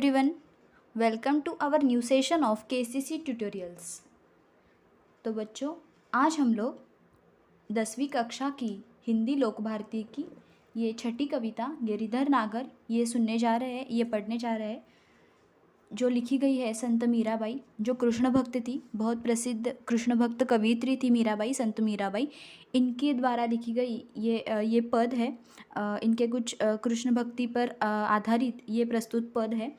everyone, welcome to our new session of KCC tutorials। तो बच्चों, आज हम लोग 10वीं कक्षा की हिंदी लोक भारती की ये छठी कविता गिरिधर नागर ये सुनने जा रहे हैं, ये पढ़ने जा रहे हैं, जो लिखी गई है संत मीराबाई, जो कृष्ण भक्त थी। बहुत प्रसिद्ध कृष्ण भक्त कवियत्री थी मीराबाई, संत मीराबाई। इनके द्वारा लिखी गई ये पद है। इनके कुछ कृष्ण भक्ति पर आधारित ये प्रस्तुत पद है,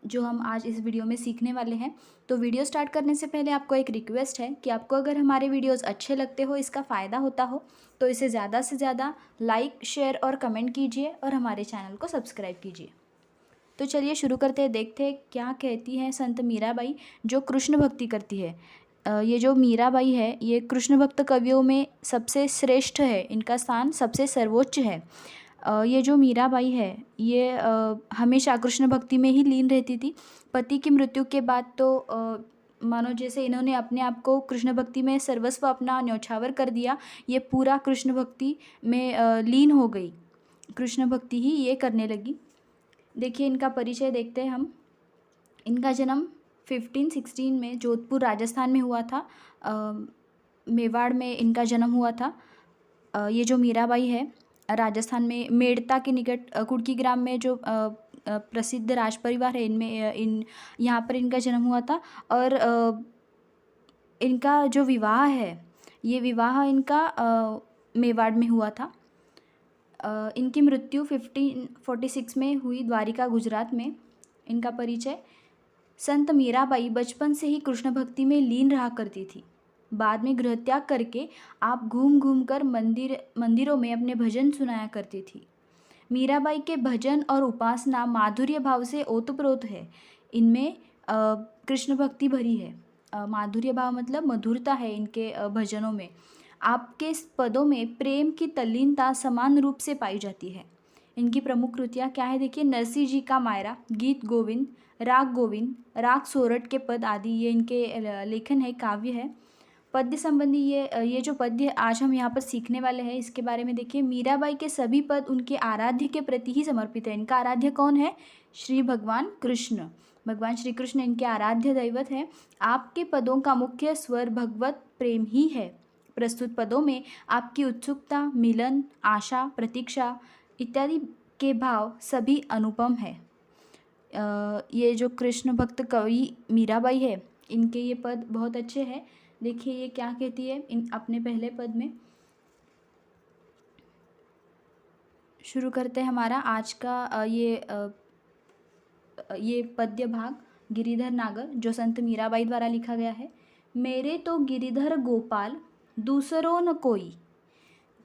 जो हम आज इस वीडियो में सीखने वाले हैं। तो वीडियो स्टार्ट करने से पहले आपको एक रिक्वेस्ट है कि आपको अगर हमारे वीडियोस अच्छे लगते हो, इसका फ़ायदा होता हो, तो इसे ज़्यादा से ज़्यादा लाइक, शेयर और कमेंट कीजिए और हमारे चैनल को सब्सक्राइब कीजिए। तो चलिए शुरू करते हैं, देखते हैं क्या कहती हैं संत मीराबाई, जो कृष्ण भक्ति करती है। ये जो मीराबाई है, ये कृष्ण भक्त कवियों में सबसे श्रेष्ठ है, इनका स्थान सबसे सर्वोच्च है। ये जो मीराबाई है, ये हमेशा कृष्ण भक्ति में ही लीन रहती थी। पति की मृत्यु के बाद तो मानो जैसे इन्होंने अपने आप को कृष्ण भक्ति में सर्वस्व अपना न्यौछावर कर दिया। ये पूरा कृष्ण भक्ति में लीन हो गई, कृष्ण भक्ति ही ये करने लगी। देखिए, इनका परिचय देखते हैं हम। इनका जन्म 1516 में जोधपुर राजस्थान में हुआ था। मेवाड़ में इनका जन्म हुआ था। ये जो मीराबाई है, राजस्थान में मेड़ता के निकट कुड़की ग्राम में जो प्रसिद्ध राज परिवार है, इनमें यहाँ पर इनका जन्म हुआ था। और इनका जो विवाह है, ये विवाह इनका मेवाड़ में हुआ था। इनकी मृत्यु 1546 में हुई, द्वारिका, गुजरात में। इनका परिचय। संत मीराबाई बचपन से ही कृष्ण भक्ति में लीन रहा करती थी। बाद में गृह त्याग करके आप घूम घूम कर मंदिरों में अपने भजन सुनाया करती थी। मीराबाई के भजन और उपासना माधुर्य भाव से ओतप्रोत है। इनमें कृष्ण भक्ति भरी है। माधुर्य भाव मतलब मधुरता है इनके भजनों में। आपके पदों में प्रेम की तल्लीनता समान रूप से पाई जाती है। इनकी प्रमुख कृतियाँ क्या है, देखिए। नरसिंह जी का मायरा, गीत गोविंद, राग गोविंद, राग सोरठ के पद आदि ये इनके लेखन है, काव्य है। पद्य संबंधी ये जो पद्य आज हम यहाँ पर सीखने वाले हैं, इसके बारे में देखिए। मीराबाई के सभी पद उनके आराध्य के प्रति ही समर्पित है। इनका आराध्य कौन है? श्री भगवान कृष्ण, भगवान श्री कृष्ण इनके आराध्य दैवत है। आपके पदों का मुख्य स्वर भगवत प्रेम ही है। प्रस्तुत पदों में आपकी उत्सुकता, मिलन, आशा, प्रतीक्षा इत्यादि के भाव सभी अनुपम है। ये जो कृष्ण भक्त कवि मीराबाई है, इनके ये पद बहुत अच्छे हैं। देखिए ये क्या कहती है इन अपने पहले पद में। शुरू करते हैं हमारा आज का ये पद्य भाग गिरिधर नागर, जो संत मीराबाई द्वारा लिखा गया है। मेरे तो गिरिधर गोपाल दूसरों न कोई।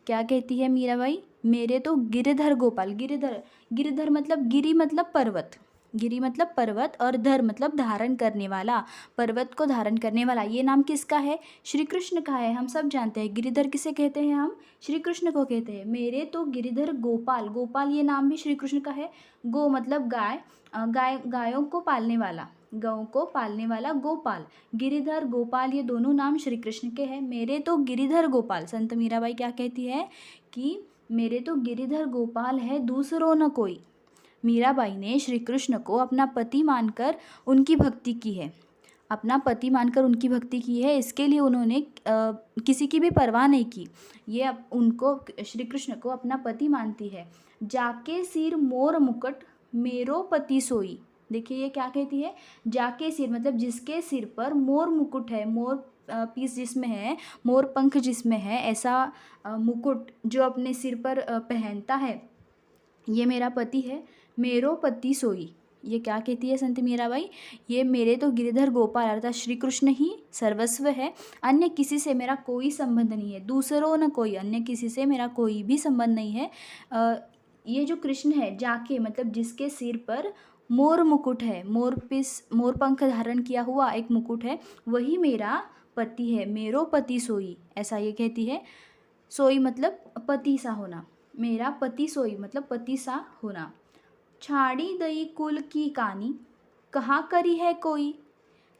क्या कहती है मीराबाई? मेरे तो गिरिधर गोपाल। गिरिधर मतलब गिरि मतलब पर्वत, गिरि मतलब पर्वत, और धर मतलब धारण करने वाला, पर्वत को धारण करने वाला। ये नाम किसका है? श्री कृष्ण का है। हम सब जानते हैं गिरिधर किसे कहते हैं, हम श्री कृष्ण को कहते हैं। मेरे तो गिरिधर गोपाल, गोपाल ये नाम भी श्री कृष्ण का है। गो मतलब गाय, गायों को पालने वाला, गौ को पालने वाला गोपाल। गिरिधर, गोपाल ये दोनों नाम श्री कृष्ण के हैं। मेरे तो गिरिधर गोपाल, संत मीराबाई क्या कहती है कि मेरे तो गिरिधर गोपाल है, दूसरों न कोई। मीराबाई ने श्री कृष्ण को अपना पति मानकर उनकी भक्ति की है, अपना पति मानकर उनकी भक्ति की है। इसके लिए उन्होंने किसी की भी परवाह नहीं की। ये उनको, श्री कृष्ण को अपना पति मानती है। जाके सिर मोर मुकुट मेरो पति सोई। देखिए ये क्या कहती है? जाके सिर मतलब जिसके सिर पर मोर मुकुट है, मोर पीस जिसमें है, मोर पंख जिसमें है, ऐसा मुकुट जो अपने सिर पर पहनता है, ये मेरा पति है। मेरो पति सोई, ये क्या कहती है संत मीराबाई? ये मेरे तो गिरिधर गोपाल अर्थात श्री कृष्ण ही सर्वस्व है, अन्य किसी से मेरा कोई संबंध नहीं है। दूसरों न कोई, अन्य किसी से मेरा कोई भी संबंध नहीं है। ये जो कृष्ण है, जाके मतलब जिसके सिर पर मोर मुकुट है, मोर पंख धारण किया हुआ एक मुकुट है, वही मेरा पति है। मेरो पति सोई, ऐसा ये कहती है। सोई मतलब पति सा होना, मेरा पति सोई मतलब पति सा होना। छाड़ी दई कुल की कानी कहाँ करी है कोई।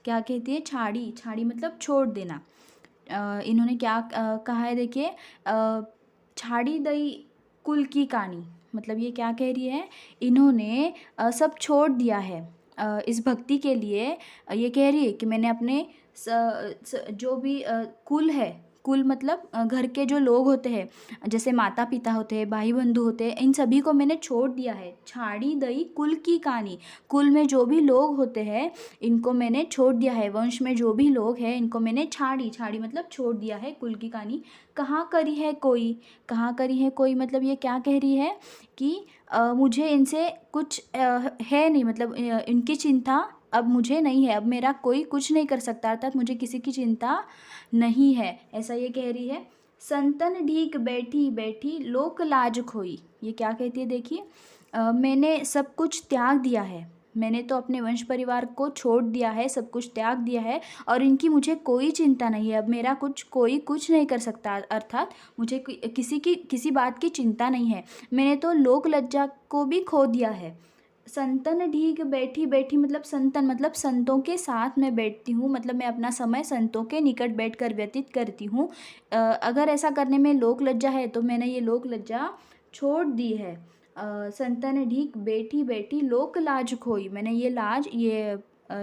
क्या कहती है? छाड़ी, छाड़ी मतलब छोड़ देना। इन्होंने क्या कहा है, देखिए। छाड़ी दई कुल की कहानी, मतलब ये क्या कह रही है, इन्होंने सब छोड़ दिया है इस भक्ति के लिए। ये कह रही है कि मैंने अपने जो भी कुल है, कुल मतलब घर के जो लोग होते हैं, जैसे माता पिता होते हैं, भाई बंधु होते हैं, इन सभी को मैंने छोड़ दिया है। छाड़ी दई कुल की कहानी, कुल में जो भी लोग होते हैं इनको मैंने छोड़ दिया है, वंश में जो भी लोग हैं इनको मैंने छाड़ी, छाड़ी मतलब छोड़ दिया है, कुल की कहानी कहाँ करी है कोई, कहाँ करी है कोई मतलब ये क्या कह रही है कि मुझे इनसे कुछ है नहीं, मतलब इनकी चिंता अब मुझे नहीं है, अब मेरा कोई कुछ नहीं कर सकता, अर्थात मुझे किसी की चिंता नहीं है, ऐसा ये कह रही है। संतन ढीक बैठी बैठी लोक लाज खोई, ये क्या कहती है देखिए, मैंने सब कुछ त्याग दिया है, मैंने तो अपने वंश परिवार को छोड़ दिया है, सब कुछ त्याग दिया है और इनकी मुझे कोई चिंता नहीं है, अब मेरा कोई कुछ नहीं कर सकता, अर्थात मुझे किसी बात की चिंता नहीं है, मैंने तो लोक लज्जा को भी खो दिया है। संतन ढीक बैठी बैठी मतलब संतन मतलब संतों के साथ मैं बैठती हूँ, मतलब मैं अपना समय संतों के निकट बैठकर व्यतीत करती हूँ। अगर ऐसा करने में लोक लज्जा है तो मैंने ये लोक लज्जा छोड़ दी है। संतन ढीक बैठी बैठी लोक लाज खोई, मैंने ये लाज ये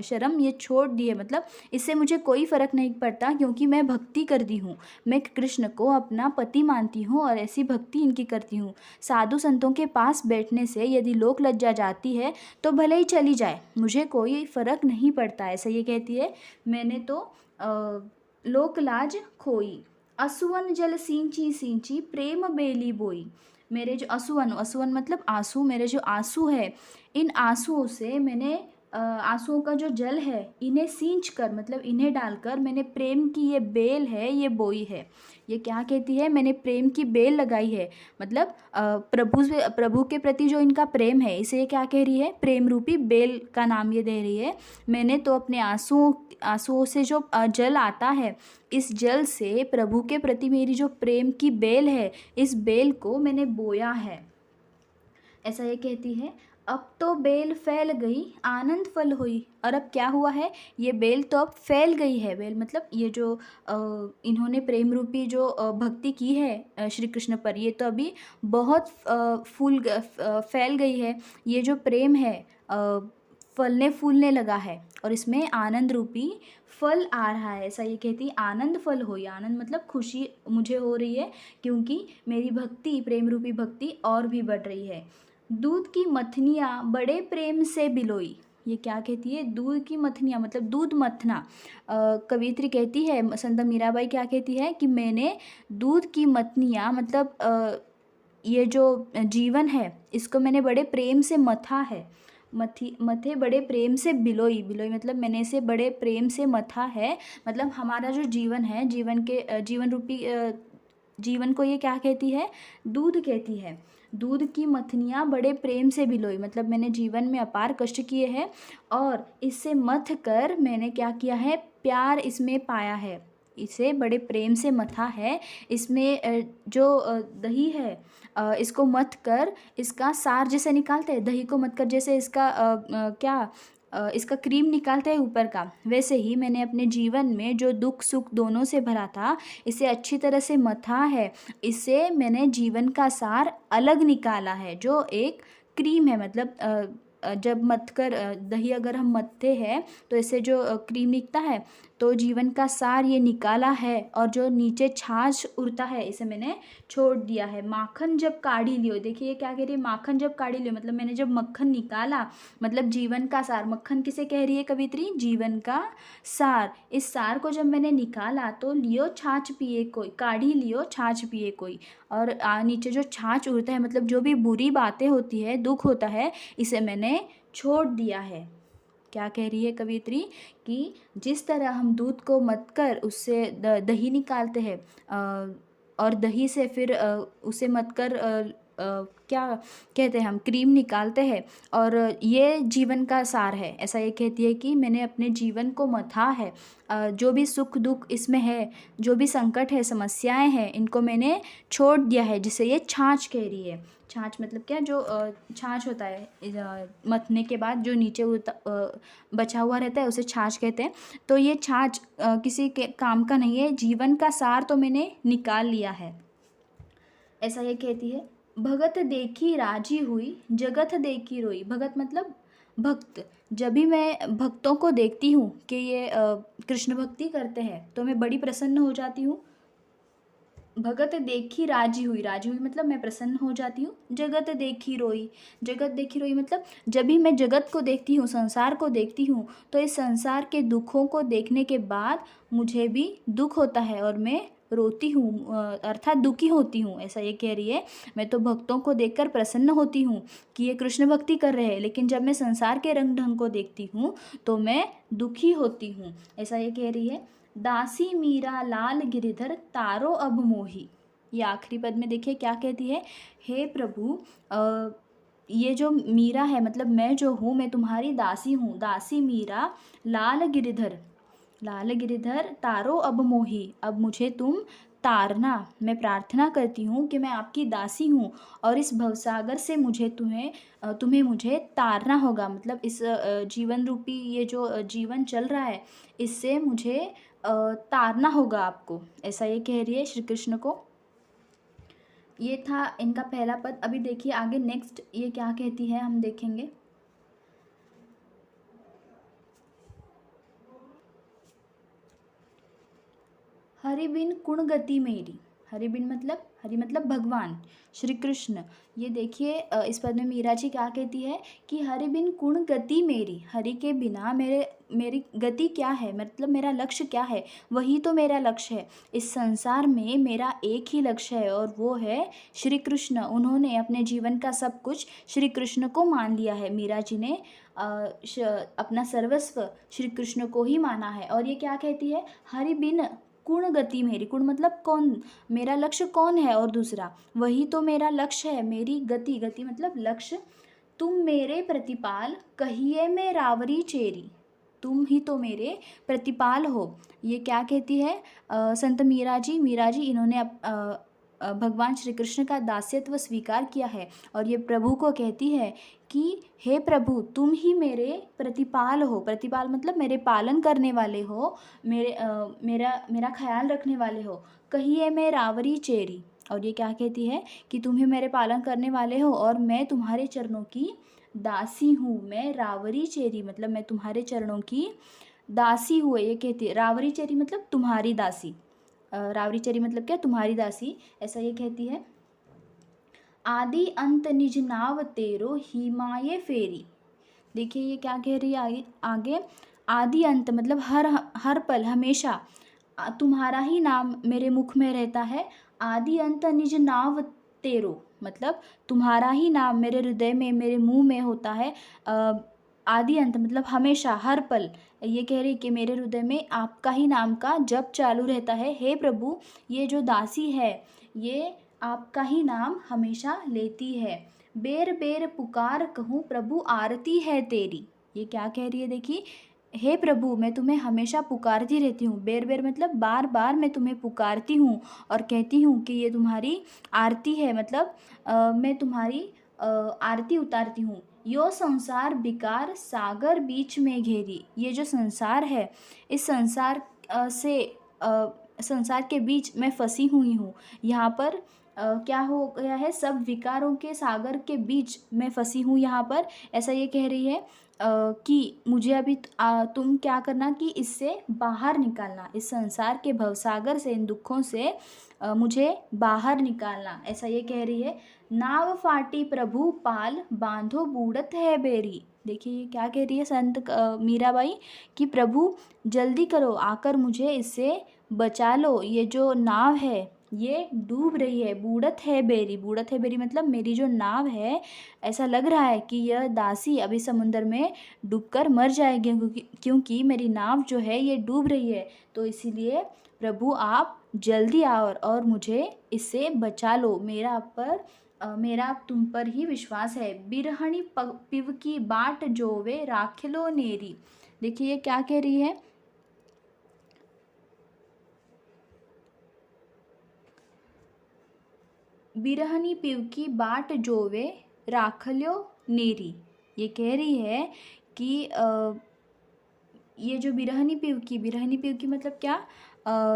शर्म ये छोड़ दी है, मतलब इससे मुझे कोई फ़र्क नहीं पड़ता क्योंकि मैं भक्ति करती हूँ, मैं कृष्ण को अपना पति मानती हूँ और ऐसी भक्ति इनकी करती हूँ। साधु संतों के पास बैठने से यदि लोक लज्जा जाती है तो भले ही चली जाए, मुझे कोई फ़र्क नहीं पड़ता, ऐसा ये कहती है। मैंने तो लोक लाज खोई। असुवन जल सींची सींची प्रेम बेली बोई, मेरे जो असुवन मतलब आंसू, मेरे जो आंसू है इन आंसुओं से मैंने आंसुओं का जो जल है इन्हें सींच कर मतलब इन्हें डालकर मैंने प्रेम की ये बेल है ये बोई है। ये क्या कहती है, मैंने प्रेम की बेल लगाई है, मतलब प्रभु के प्रति जो इनका प्रेम है इसे ये क्या कह रही है, प्रेम रूपी बेल का नाम ये दे रही है। मैंने तो अपने आंसुओं से जो जल आता है इस जल से प्रभु के प्रति मेरी जो प्रेम की बेल है इस बेल को मैंने बोया है, ऐसा ये कहती है। अब तो बेल फैल गई आनंद फल हुई, और अब क्या हुआ है, ये बेल तो अब फैल गई है, बेल मतलब ये जो इन्होंने प्रेम रूपी जो भक्ति की है श्री कृष्ण पर, ये तो अभी बहुत फैल गई है, ये जो प्रेम है फलने फूलने लगा है और इसमें आनंद रूपी फल आ रहा है, ऐसा ये कहती है। आनंद फल हुई, आनंद मतलब खुशी मुझे हो रही है क्योंकि मेरी भक्ति प्रेम रूपी भक्ति और भी बढ़ रही है। दूध की मथनियाँ बड़े प्रेम से बिलोई, ये क्या कहती है, दूध की मथनियाँ मतलब दूध मथना। कवियत्री कहती है, संत मीराबाई क्या कहती है कि मैंने दूध की मथनियाँ मतलब ये जो जीवन है इसको मैंने बड़े प्रेम से मथा है, मथे बड़े प्रेम से बिलोई, बिलोई मतलब मैंने इसे बड़े प्रेम से मथा है, मतलब हमारा जो जीवन है जीवन रूपी जीवन को ये क्या कहती है, दूध कहती है। दूध की मथनियाँ बड़े प्रेम से बिलोई, मतलब मैंने जीवन में अपार कष्ट किए हैं और इससे मथ कर मैंने क्या किया है, प्यार इसमें पाया है, इसे बड़े प्रेम से मथा है, इसमें जो दही है इसको मथ कर इसका सार जैसे निकालते हैं, दही को मथ कर जैसे इसका इसका क्रीम निकालते हैं ऊपर का, वैसे ही मैंने अपने जीवन में जो दुख सुख दोनों से भरा था इसे अच्छी तरह से मथा है, इससे मैंने जीवन का सार अलग निकाला है, जो एक क्रीम है, मतलब जब मथ कर दही अगर हम मथते हैं तो इससे जो क्रीम निकलता है तो जीवन का सार ये निकाला है, और जो नीचे छाछ उड़ता है इसे मैंने छोड़ दिया है। माखन जब काढ़ी लियो, देखिए क्या कह रही है, माखन जब काढ़ी लियो मतलब मैंने जब मक्खन निकाला, मतलब जीवन का सार, मक्खन किसे कह रही है कवित्री, जीवन का सार, इस सार को जब मैंने निकाला तो लियो छाछ पिए कोई, काढ़ी लियो छाछ पिए कोई, और नीचे जो छाछ उड़ता है मतलब जो भी बुरी बातें होती है दुख होता है इसे मैंने छोड़ दिया है। क्या कह रही है कवित्री कि जिस तरह हम दूध को मथ कर उससे दही निकालते हैं और दही से फिर उसे मथ कर क्या कहते हैं हम, क्रीम निकालते हैं, और ये जीवन का सार है, ऐसा ये कहती है कि मैंने अपने जीवन को मथा है, जो भी सुख दुख इसमें है, जो भी संकट है समस्याएं हैं इनको मैंने छोड़ दिया है, जिसे ये छाछ कह रही है। छाछ मतलब क्या, जो छाछ होता है मथने के बाद जो नीचे बचा हुआ रहता है उसे छाछ कहते हैं, तो ये छाछ किसी के काम का नहीं है, जीवन का सार तो मैंने निकाल लिया है, ऐसा ये कहती है। भगत देखी राजी हुई, जगत देखी रोई। भगत मतलब भक्त। जब भी मैं भक्तों को देखती हूँ कि ये कृष्ण भक्ति करते हैं तो मैं बड़ी प्रसन्न हो जाती हूँ। भगत देखी राजी हुई, राजी हुई मतलब मैं प्रसन्न हो जाती हूँ। जगत देखी रोई, जगत देखी रोई मतलब जब भी मैं जगत को देखती हूँ, संसार को देखती हूँ, तो इस संसार के दुखों को देखने के बाद मुझे भी दुख होता है और मैं रोती हूँ, अर्थात दुखी होती हूँ, ऐसा ये कह रही है। मैं तो भक्तों को देखकर प्रसन्न होती हूँ कि ये कृष्ण भक्ति कर रहे हैं, लेकिन जब मैं संसार के रंग ढंग को देखती हूँ तो मैं दुखी होती हूँ, ऐसा ये कह रही है। दासी मीरा लाल गिरिधर तारो अब मोही। ये आखिरी पद में देखिए क्या कहती है, हे प्रभु ये जो मीरा है मतलब मैं जो हूँ, मैं तुम्हारी दासी हूँ। दासी मीरा लाल गिरिधर, लाल गिरिधर तारो अब मोही, अब मुझे तुम तारना। मैं प्रार्थना करती हूँ कि मैं आपकी दासी हूँ और इस भवसागर से मुझे तुम्हें मुझे तारना होगा। मतलब इस जीवन रूपी ये जो जीवन चल रहा है, इससे मुझे तारना होगा आपको, ऐसा ये कह रही है श्री कृष्ण को। ये था इनका पहला पद। अभी देखिए आगे नेक्स्ट ये क्या कहती है, हम देखेंगे। हरि बिन कुण गति मेरी। हरि बिन मतलब, हरि मतलब भगवान श्री कृष्ण। ये देखिए इस पद में मीरा जी क्या कहती है कि हरि बिन कुण गति मेरी, हरि के बिना मेरी गति क्या है, मतलब मेरा लक्ष्य क्या है। वही तो मेरा लक्ष्य है। इस संसार में मेरा एक ही लक्ष्य है और वो है श्री कृष्ण। उन्होंने अपने जीवन का सब कुछ श्री कृष्ण को मान लिया है। मीरा जी ने अपना सर्वस्व श्री कृष्ण को ही माना है। और ये क्या कहती है, हरि बिन कुण गति मेरी। कुण मतलब कौन, मेरा लक्ष्य कौन है, और दूसरा वही तो मेरा लक्ष्य है, मेरी गति, गति मतलब लक्ष्य। तुम मेरे प्रतिपाल कहिए मैं रावरी चेरी। तुम ही तो मेरे प्रतिपाल हो। ये क्या कहती है संत मीरा जी इन्होंने भगवान श्री कृष्ण का दास्यत्व स्वीकार किया है और ये प्रभु को कहती है कि हे प्रभु तुम ही मेरे प्रतिपाल हो। प्रतिपाल मतलब मेरे पालन करने वाले हो, मेरा ख्याल रखने वाले हो। कहिए मैं रावरी चेरी। और ये क्या कहती है कि तुम ही मेरे पालन करने वाले हो और मैं तुम्हारे चरणों की दासी हूँ। मैं रावरी चेरी मतलब मैं तुम्हारे चरणों की दासी हूँ, ये कहती है। रावरी चेरी मतलब तुम्हारी दासी। रावरी चेरी मतलब क्या, तुम्हारी दासी, ऐसा ये कहती है। आदि अंत निज नाव तेरो हिमाये फेरी। देखिए ये क्या कह रही है आगे आदि अंत मतलब हर पल हमेशा तुम्हारा ही नाम मेरे मुख में रहता है। आदि अंत निज नाव तेरो मतलब तुम्हारा ही नाम मेरे हृदय में, मेरे मुंह में होता है। आदि अंत मतलब हमेशा हर पल। ये कह रही कि मेरे हृदय में आपका ही नाम का जप चालू रहता है। हे प्रभु ये जो दासी है ये आपका ही नाम हमेशा लेती है। बेर बेर पुकार कहूँ प्रभु आरती है तेरी। ये क्या कह रही है देखिए, हे प्रभु मैं तुम्हें हमेशा पुकारती रहती हूँ। बेर बेर मतलब बार बार मैं तुम्हें पुकारती हूँ और कहती हूँ कि ये तुम्हारी आरती है, मतलब मैं तुम्हारी आरती उतारती हूँ। यो संसार बिकार सागर बीच में घेरी। ये जो संसार है इस संसार संसार के बीच मैं फंसी हुई हूँ। यहाँ पर क्या हो गया है, सब विकारों के सागर के बीच मैं फंसी हूँ यहाँ पर, ऐसा ये कह रही है कि मुझे अभी तुम क्या करना कि इससे बाहर निकालना, इस संसार के भवसागर से, इन दुखों से मुझे बाहर निकालना, ऐसा ये कह रही है। नाव फाटी प्रभु पाल बांधो बूढ़त है बेरी। देखिए ये क्या कह रही है संत मीराबाई कि प्रभु जल्दी करो आकर मुझे इससे बचा लो। ये जो नाव है ये डूब रही है। बूढ़त है बेरी, बूढ़त है बेरी मतलब मेरी जो नाव है ऐसा लग रहा है कि यह दासी अभी समुद्र में डूबकर मर जाएगी, क्योंकि मेरी नाव जो है ये डूब रही है। तो इसीलिए प्रभु आप जल्दी आओ और मुझे इससे बचा लो। मेरा तुम पर ही विश्वास है। बिरहणी पिव की बाट जोवे राखलो नेरी। देखिए ये क्या कह रही है, बिरहनी पिव की बाट जोवे राखल्यो नेरी। ये कह रही है कि ये जो बिरहनी पिव की मतलब क्या,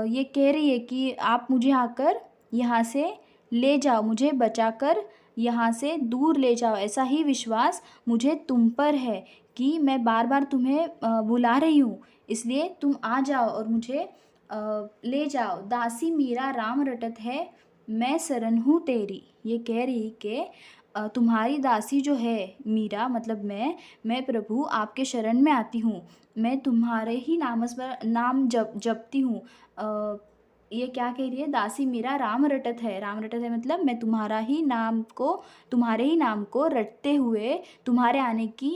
ये कह रही है कि आप मुझे आकर यहाँ से ले जाओ, मुझे बचाकर यहाँ से दूर ले जाओ। ऐसा ही विश्वास मुझे तुम पर है कि मैं बार बार तुम्हें बुला रही हूँ, इसलिए तुम आ जाओ और मुझे ले जाओ। दासी मीरा राम रटत है, मैं शरण हूँ तेरी। ये कह रही कि तुम्हारी दासी जो है मीरा, मतलब मैं प्रभु आपके शरण में आती हूँ, मैं तुम्हारे ही नाम जपती हूँ। ये क्या कह रही है? दासी मीरा राम रटत है। राम रटत है मतलब मैं तुम्हारे ही नाम को रटते हुए तुम्हारे आने की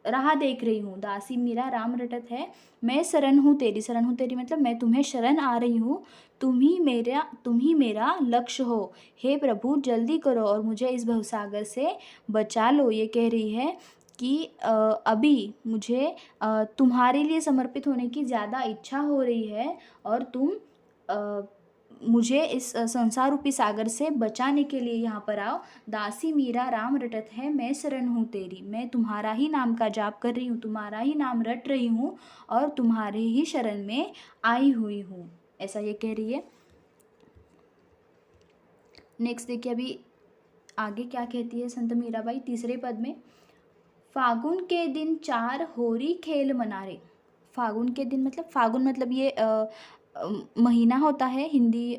राह देख रही हूँ। दासी मीरा राम रटत है, मैं शरण हूँ तेरी। शरण हूँ तेरी मतलब मैं तुम्हें शरण आ रही हूँ, तुम ही मेरा लक्ष्य हो। हे प्रभु जल्दी करो और मुझे इस भवसागर से बचा लो। ये कह रही है कि अभी मुझे तुम्हारे लिए समर्पित होने की ज़्यादा इच्छा हो रही है और तुम मुझे इस संसार रूपी सागर से बचाने के लिए यहाँ पर आओ। दासी मीरा राम रटत है, मैं शरण हूँ तेरी। मैं तुम्हारा ही नाम का जाप कर रही हूँ, तुम्हारा ही नाम रट रही हूँ और तुम्हारे ही शरण में आई हुई हूँ। ऐसा ये कह रही है। नेक्स्ट देखिए अभी आगे क्या कहती है संत मीराबाई तीसरे पद में। फागुन के दिन 4 होरी खेल मनारे। फागुन के दिन मतलब फागुन मतलब ये महीना होता है हिंदी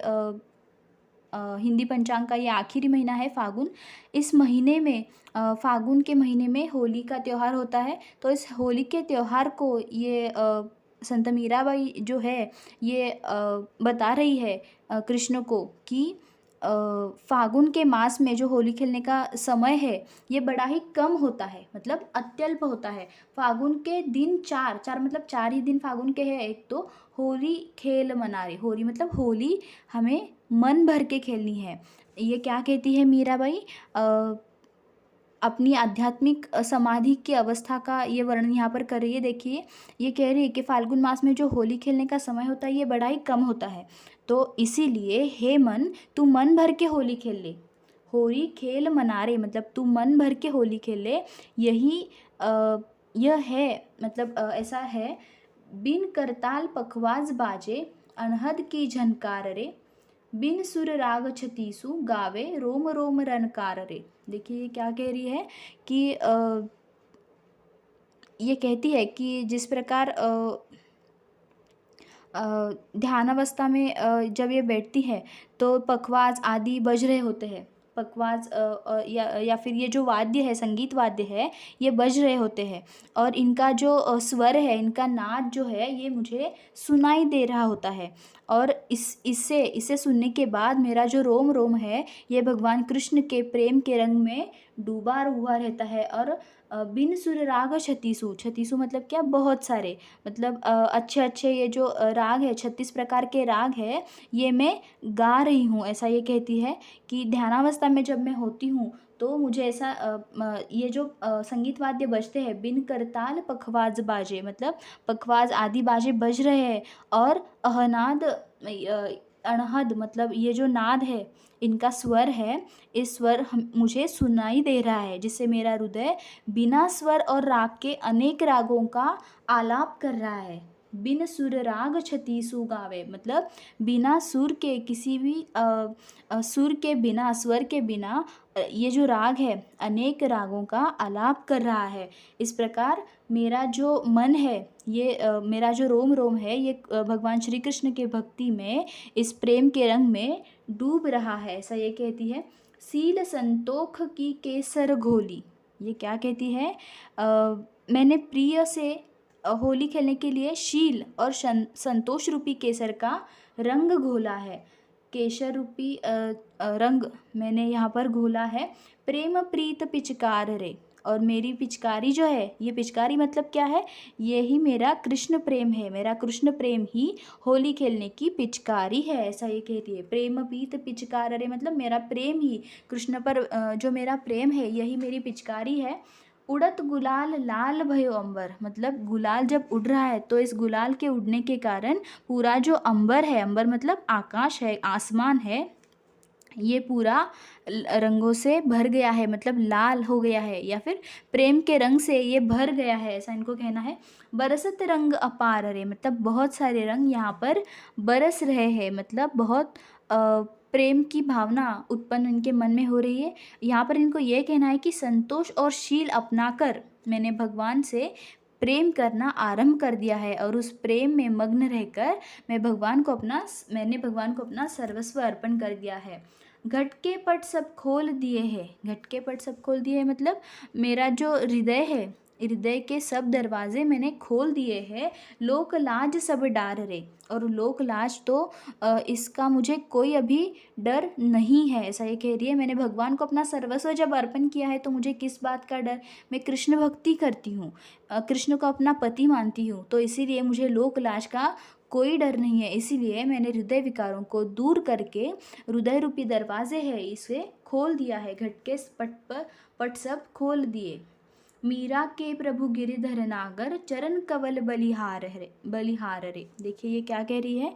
पंचांग का ये आखिरी महीना है फागुन। इस महीने में फागुन के महीने में होली का त्यौहार होता है। तो इस होली के त्यौहार को ये संत मीराबाई जो है ये बता रही है कृष्ण को कि फागुन के मास में जो होली खेलने का समय है ये बड़ा ही कम होता है, मतलब अत्यल्प होता है। फागुन के दिन 4 मतलब 4 ही दिन फागुन के हैं। एक तो होली खेल मनारे, होली मतलब होली हमें मन भर के खेलनी है। ये क्या कहती है मीराबाई? अपनी आध्यात्मिक समाधि की अवस्था का ये वर्णन यहाँ पर कर रही है। देखिए ये कह रही है कि फाल्गुन मास में जो होली खेलने का समय होता है ये बड़ा ही कम होता है, तो इसीलिए हे मन तू मन भर के होली खेल ले। होली खेल मनारे मतलब तू मन भर के होली खेल ले। यही यह है मतलब ऐसा है। बिन करताल पखवाज बाजे, अनहद की झनकार रे, बिन सुर राग छतीसु गावे, रोम रोम रनकार रे। देखिए ये क्या कह रही है कि ये कहती है कि जिस प्रकार ध्यानावस्था में जब ये बैठती है तो पखवाज आदि बज रहे होते हैं। पखवाज या फिर ये जो वाद्य है, संगीत वाद्य है, ये बज रहे होते हैं और इनका जो स्वर है, इनका नाद जो है ये मुझे सुनाई दे रहा होता है। और इसे सुनने के बाद मेरा जो रोम रोम है ये भगवान कृष्ण के प्रेम के रंग में डूबा हुआ रहता है। और बिन सुर राग छतीसु, छतीसु मतलब क्या? बहुत सारे, मतलब अच्छे अच्छे ये जो राग है, 36 प्रकार के राग है, ये मैं गा रही हूँ। ऐसा ये कहती है कि ध्यानावस्था में जब मैं होती हूँ तो मुझे ऐसा ये जो संगीत वाद्य बजते हैं, बिन करताल पखवाज बाजे मतलब पखवाज आदि बाजे बज रहे हैं और अहनाद अनहद मतलब ये जो नाद है, इनका स्वर है, इस स्वर मुझे सुनाई दे रहा है, जिससे मेरा हृदय बिना स्वर और राग के अनेक रागों का आलाप कर रहा है। बिन सुर राग छतीसु गावे मतलब बिना सुर के, किसी भी सुर के बिना, स्वर के बिना ये जो राग है अनेक रागों का आलाप कर रहा है। इस प्रकार मेरा जो मन है, ये मेरा जो रोम रोम है, ये भगवान श्री कृष्ण के भक्ति में, इस प्रेम के रंग में डूब रहा है। ऐसा ये कहती है। सील संतोख की केसर घोली। ये क्या कहती है? मैंने प्रिय से होली खेलने के लिए शील और संतोष रूपी केसर का रंग घोला है। केसर रूपी रंग मैंने यहाँ पर घोला है। प्रेम प्रीत पिचकार रे, और मेरी पिचकारी जो है, ये पिचकारी मतलब क्या है? ये ही मेरा कृष्ण प्रेम है, मेरा कृष्ण प्रेम ही होली खेलने की पिचकारी है। ऐसा ये कहती है। प्रेम प्रीत पिचकार रे मतलब मेरा प्रेम ही, कृष्ण पर जो मेरा प्रेम है यही मेरी पिचकारी है। उड़त गुलाल लाल भयो अंबर मतलब गुलाल जब उड़ रहा है तो इस गुलाल के उड़ने के कारण पूरा जो अंबर है, अंबर मतलब आकाश है, आसमान है, ये पूरा रंगों से भर गया है, मतलब लाल हो गया है, या फिर प्रेम के रंग से ये भर गया है, ऐसा इनको कहना है। बरसत रंग अपार रे मतलब बहुत सारे रंग यहाँ पर बरस रहे हैं, मतलब बहुत प्रेम की भावना उत्पन्न इनके मन में हो रही है। यहाँ पर इनको ये कहना है कि संतोष और शील अपनाकर मैंने भगवान से प्रेम करना आरंभ कर दिया है और उस प्रेम में मग्न रहकर मैंने भगवान को अपना सर्वस्व अर्पण कर दिया है। घट के पट सब खोल दिए हैं। घट के पट सब खोल दिए हैं मतलब मेरा जो हृदय है, हृदय के सब दरवाजे मैंने खोल दिए हैं। लोक लाज सब डार रे, और लोक लाज तो इसका मुझे कोई अभी डर नहीं है, ऐसा ये कह रही है। मैंने भगवान को अपना सर्वस्व जब अर्पण किया है तो मुझे किस बात का डर। मैं कृष्ण भक्ति करती हूँ, कृष्ण को अपना पति मानती हूँ, तो इसीलिए मुझे लोक लाज का कोई डर नहीं है। इसीलिए मैंने हृदय विकारों को दूर करके हृदय रूपी दरवाजे है इसे खोल दिया है। घट के पट सब खोल दिए। मीरा के प्रभु गिरिधर नागर चरण कवल बलिहार रे। देखिए ये क्या कह रही है,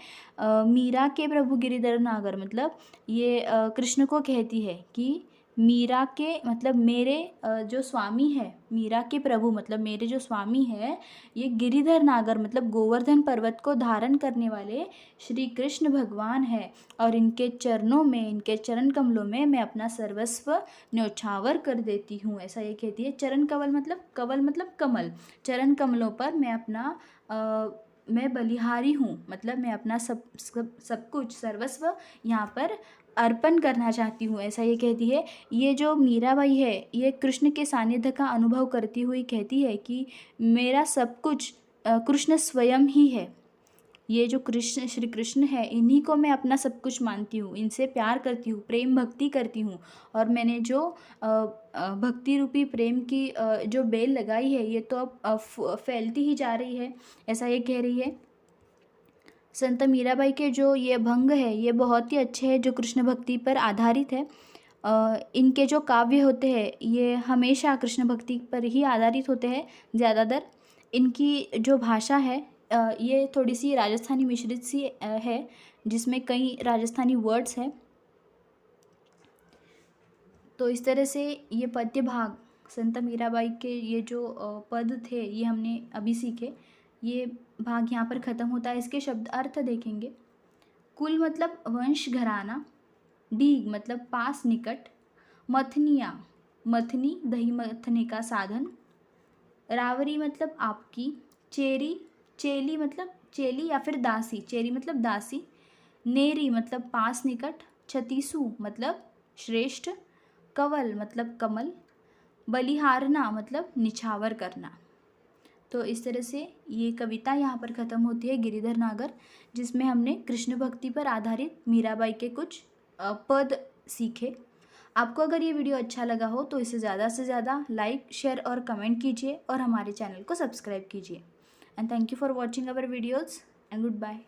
मीरा के प्रभु गिरिधर नागर मतलब ये कृष्ण को कहती है कि मीरा के मतलब मेरे जो स्वामी है, मीरा के प्रभु मतलब मेरे जो स्वामी है, ये गिरिधर नागर मतलब गोवर्धन पर्वत को धारण करने वाले श्री कृष्ण भगवान है। और इनके चरणों में, इनके चरण कमलों में मैं अपना सर्वस्व न्यौछावर कर देती हूँ, ऐसा ये कहती है। चरण कवल मतलब कमल, चरण कमलों पर मैं बलिहारी हूँ, मतलब मैं अपना सब कुछ सर्वस्व यहाँ पर अर्पण करना चाहती हूँ, ऐसा ये कहती है। ये जो मीराबाई है ये कृष्ण के सानिध्य का अनुभव करती हुई कहती है कि मेरा सब कुछ कृष्ण स्वयं ही है। ये जो श्री कृष्ण है इन्हीं को मैं अपना सब कुछ मानती हूँ, इनसे प्यार करती हूँ, प्रेम भक्ति करती हूँ। और मैंने जो भक्ति रूपी प्रेम की जो बेल लगाई है ये तो अब फैलती ही जा रही है, ऐसा ये कह रही है। संत मीराबाई के जो ये अभंग है ये बहुत ही अच्छे हैं, जो कृष्ण भक्ति पर आधारित है। इनके जो काव्य होते हैं ये हमेशा कृष्ण भक्ति पर ही आधारित होते हैं ज़्यादातर। इनकी जो भाषा है ये थोड़ी सी राजस्थानी मिश्रित सी है, जिसमें कई राजस्थानी वर्ड्स हैं। तो इस तरह से ये पद्य भाग संत मीराबाई के ये जो पद थे ये हमने अभी सीखे। ये भाग यहाँ पर ख़त्म होता है। इसके शब्द अर्थ देखेंगे। कुल मतलब वंश घराना, डीग मतलब पास निकट, मथनिया मथनी दही मथने का साधन, रावरी मतलब आपकी, चेली मतलब चेली या फिर दासी, चेरी मतलब दासी, नेरी मतलब पास निकट, छतीसू मतलब श्रेष्ठ, कवल मतलब कमल, बलिहारना मतलब निछावर करना। तो इस तरह से ये कविता यहाँ पर ख़त्म होती है गिरिधर नागर, जिसमें हमने कृष्ण भक्ति पर आधारित मीराबाई के कुछ पद सीखे। आपको अगर ये वीडियो अच्छा लगा हो तो इसे ज़्यादा से ज़्यादा लाइक, शेयर और कमेंट कीजिए और हमारे चैनल को सब्सक्राइब कीजिए। And thank you for watching our videos and good bye.